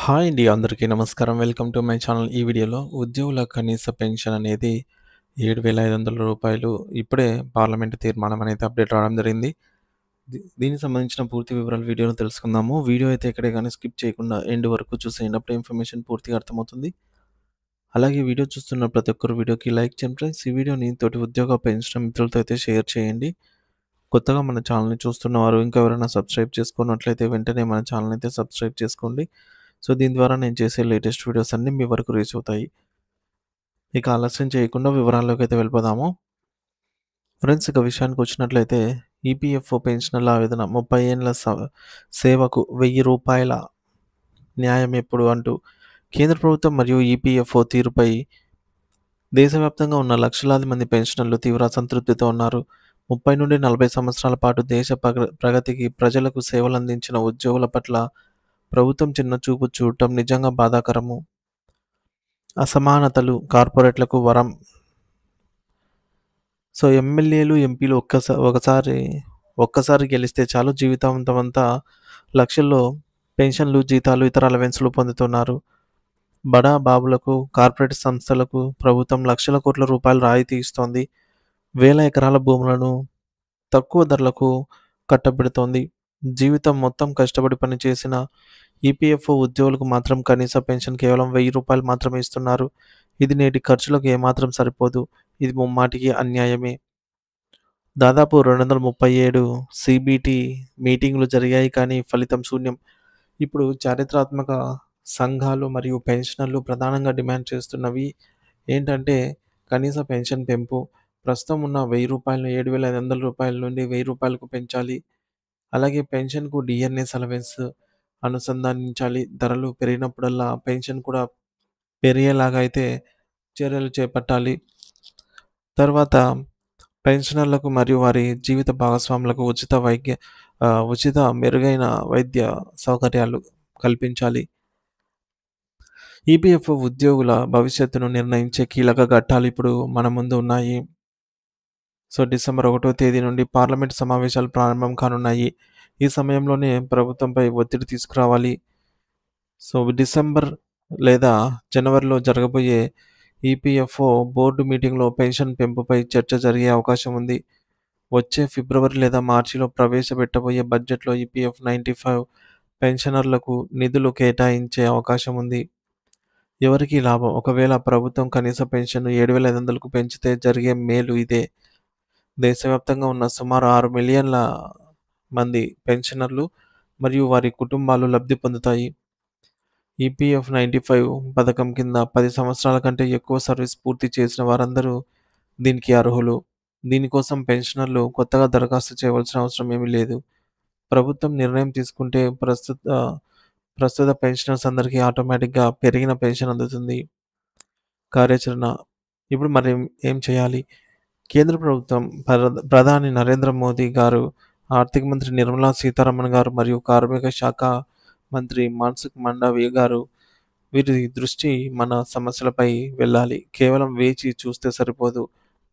Hi అండి. అందరికీ నమస్కారం. Welcome to my channel. ఈ వీడియోలో ఉద్యోగుల కనీస పెన్షన్ అనేది రూ. 7,500 ఇప్పుడే పార్లమెంట్ తీర్మానం అనేది అప్డేట్ రావడం జరిగింది. దీనికి సంబంధించిన పూర్తి వివరాలు వీడియోలో తెలుసుకుందాము. వీడియో అయితే ఎక్కడే గానీ స్కిప్ చేయకుండా ఎండ్ వరకు చూసేయండి. అప్పుడే ఇన్ఫర్మేషన్ పూర్తిగా అర్థమవుతుంది. అలాగే వీడియో చూస్తున్న ప్రతి ఒక్కరు వీడియోకి లైక్ చేయండి ఫ్రెండ్స్. ఈ వీడియోని తోటి ఉద్యోగ పెన్షన్ మిత్రులతో అయితే షేర్ చేయండి. కొత్తగా మన ఛానల్‌ని చూస్తున్నవారు ఇంకా ఎవరైనా సబ్స్క్రైబ్ చేసుకున్నట్లయితే వెంటనే మన ఛానల్‌ని అయితే సబ్స్క్రైబ్ చేసుకోండి. సో, దీని ద్వారా నేను చేసే లేటెస్ట్ వీడియోస్ అన్నీ మీ వరకు రీచ్ అవుతాయి. ఇక ఆలస్యం చేయకుండా వివరాల్లోకైతే వెళ్ళిపోదాము. ఫ్రెండ్స్, ఇక విషయానికొచ్చినట్లయితే ఈపీఎఫ్ఓ పెన్షనర్ల ఆవేదన 30 ఏండ్ల సేవకు రూ. 1000 న్యాయం ఎప్పుడు అంటూ కేంద్ర ప్రభుత్వం మరియు ఈపీఎఫ్ఓ తీరుపై దేశవ్యాప్తంగా ఉన్న లక్షలాది మంది పెన్షనర్లు తీవ్ర అసంతృప్తితో ఉన్నారు. 30 నుండి 40 సంవత్సరాల పాటు దేశ ప్రగతికి ప్రజలకు సేవలందించిన ఉద్యోగుల పట్ల ప్రభుత్వం చిన్న చూపు చూడటం నిజంగా బాధాకరము. అసమానతలు కార్పొరేట్లకు వరం. సో, ఎమ్మెల్యేలు, ఎంపీలు ఒక్కసారి గెలిస్తే చాలు జీవితాంతమంతా లక్షల్లో పెన్షన్లు, జీతాలు, ఇతర అలవెన్స్‌లు పొందుతున్నారు. బడా బాబులకు, కార్పొరేట్ సంస్థలకు ప్రభుత్వం లక్షల కోట్ల రూపాయలు రాయితీ ఇస్తోంది. వేల ఎకరాల భూములను తక్కువ ధరలకు కట్టబెడుతోంది. జీవితం మొత్తం కష్టపడి పనిచేసిన ఈపీఎఫ్ఓ ఉద్యోగులకు మాత్రం కనీస పెన్షన్ కేవలం రూ. 1000 మాత్రమే ఇస్తున్నారు. ఇది నేటి ఖర్చులకు ఏమాత్రం సరిపోదు. ఇది ముమ్మాటికి అన్యాయమే. దాదాపు 237 సీబీటీ మీటింగులు జరిగాయి కానీ ఫలితం శూన్యం. ఇప్పుడు చారిత్రాత్మక సంఘాలు మరియు పెన్షనర్లు ప్రధానంగా డిమాండ్ చేస్తున్నవి ఏంటంటే కనీస పెన్షన్ పెంపు. ప్రస్తుతం ఉన్న రూ. 1000ను రూ. 7,500 నుండి రూ. 1000కు పెంచాలి. అలాగే పెన్షన్‌కు డీఎన్ఎస్ అలవెన్స్ అనుసంధానించాలి. ధరలు పెరిగినప్పుడల్లా పెన్షన్ కూడా పెరిగేలాగా అయితే చర్యలు చేపట్టాలి. తర్వాత పెన్షనర్లకు మరియు వారి జీవిత భాగస్వాములకు ఉచిత మెరుగైన వైద్య సౌకర్యాలు కల్పించాలి. ఈపీఎఫ్ఓ ఉద్యోగుల భవిష్యత్తును నిర్ణయించే కీలక ఘట్టాలు ఇప్పుడు మన ముందు ఉన్నాయి. సో, డిసెంబర్ 1వ తేదీ నుండి పార్లమెంట్ సమావేశాలు ప్రారంభం కానున్నాయి. ఈ సమయంలోనే ప్రభుత్వంపై ఒత్తిడి తీసుకురావాలి. సో, డిసెంబర్ లేదా జనవరిలో జరగబోయే ఈపీఎఫ్ఓ బోర్డు మీటింగ్‌లో పెన్షన్ పెంపుపై చర్చ జరిగే అవకాశం ఉంది. వచ్చే ఫిబ్రవరి లేదా మార్చిలో ప్రవేశపెట్టబోయే బడ్జెట్‌లో ఈపీఎఫ్ 95 పెన్షనర్లకు నిధులు కేటాయించే అవకాశం ఉంది. ఎవరికి లాభం? ఒకవేళ ప్రభుత్వం కనీస పెన్షన్‌ను 7,500కు పెంచితే జరిగే మేలు ఇదే. దేశవ్యాప్తంగా ఉన్న సుమారు 6 మిలియన్ల మంది పెన్షనర్లు మరియు వారి కుటుంబాలు లబ్ధి పొందుతాయి. ఈపీఎఫ్ 95 పథకం కింద 10 సంవత్సరాల కంటే ఎక్కువ సర్వీస్ పూర్తి చేసిన వారందరూ దీనికి అర్హులు. దీనికోసం పెన్షనర్లు కొత్తగా దరఖాస్తు చేయవలసిన అవసరం ఏమీ లేదు. ప్రభుత్వం నిర్ణయం తీసుకుంటే ప్రస్తుత పెన్షనర్స్ అందరికీ ఆటోమేటిక్‌గా పెరిగిన పెన్షన్ అందుతుంది. కార్యాచరణ. ఇప్పుడు మరి ఏం చేయాలి? కేంద్ర ప్రభుత్వం ప్రధాని నరేంద్ర మోదీ గారు, ఆర్థిక మంత్రి నిర్మలా సీతారామన్ గారు మరియు కార్మిక శాఖ మంత్రి మన్సుఖ్ మండావియా గారు వీరి దృష్టి మన సమస్యలపై వెళ్ళాలి. కేవలం వేచి చూస్తే సరిపోదు.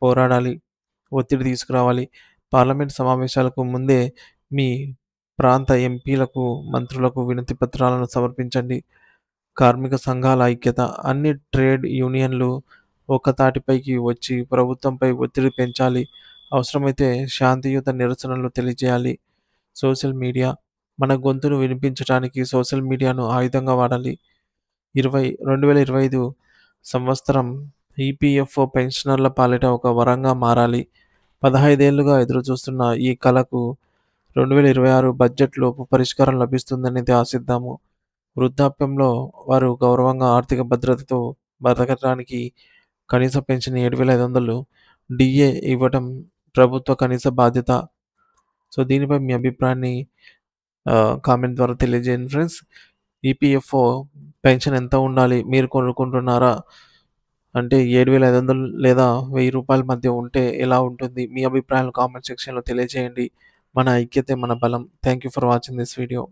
పోరాడాలి. ఒత్తిడి తీసుకురావాలి. పార్లమెంట్ సమావేశాలకు ముందే మీ ప్రాంత ఎంపీలకు, మంత్రులకు వినతి పత్రాలను సమర్పించండి. కార్మిక సంఘాల ఐక్యత. అన్ని ట్రేడ్ యూనియన్లు ఒక్కతాటిపైకి వచ్చి ప్రభుత్వంపై ఒత్తిడి పెంచాలి. అవసరమైతే శాంతియుత నిరసనలు తెలియజేయాలి. Social media. మన గొంతును వినిపించడానికి సోషల్ మీడియాను ఆయుధంగా వాడాలి. 2025 సంవత్సరం ఈపీఎఫ్ఓ పెన్షనర్ల పాలిట ఒక వరంగా మారాలి. 15 ఏళ్లుగా ఎదురుచూస్తున్న ఈ కలకు 2026 బడ్జెట్‌లోపు పరిష్కారం లభిస్తుందని ఆశిద్దాము. వృద్ధాప్యంలో వారు గౌరవంగా ఆర్థిక భద్రతతో బతకడానికి కనీస పెన్షన్ 7,500 డీఏ ఇవ్వడం ప్రభుత్వ కనీస బాధ్యత. సో, దీనిపై మీ అభిప్రాయాన్ని కామెంట్ ద్వారా తెలియజేయండి ఫ్రెండ్స్. ఈపీఎఫ్ఓ పెన్షన్ ఎంత ఉండాలి? మీరు కోరుకుంటున్నారా? అంటే 7,500 లేదా రూ. 1000 మధ్య ఉంటే ఎలా ఉంటుంది? మీ అభిప్రాయాలను కామెంట్ సెక్షన్‌లో తెలియజేయండి. మన ఐక్యతే మన బలం. Thank you for watching this video.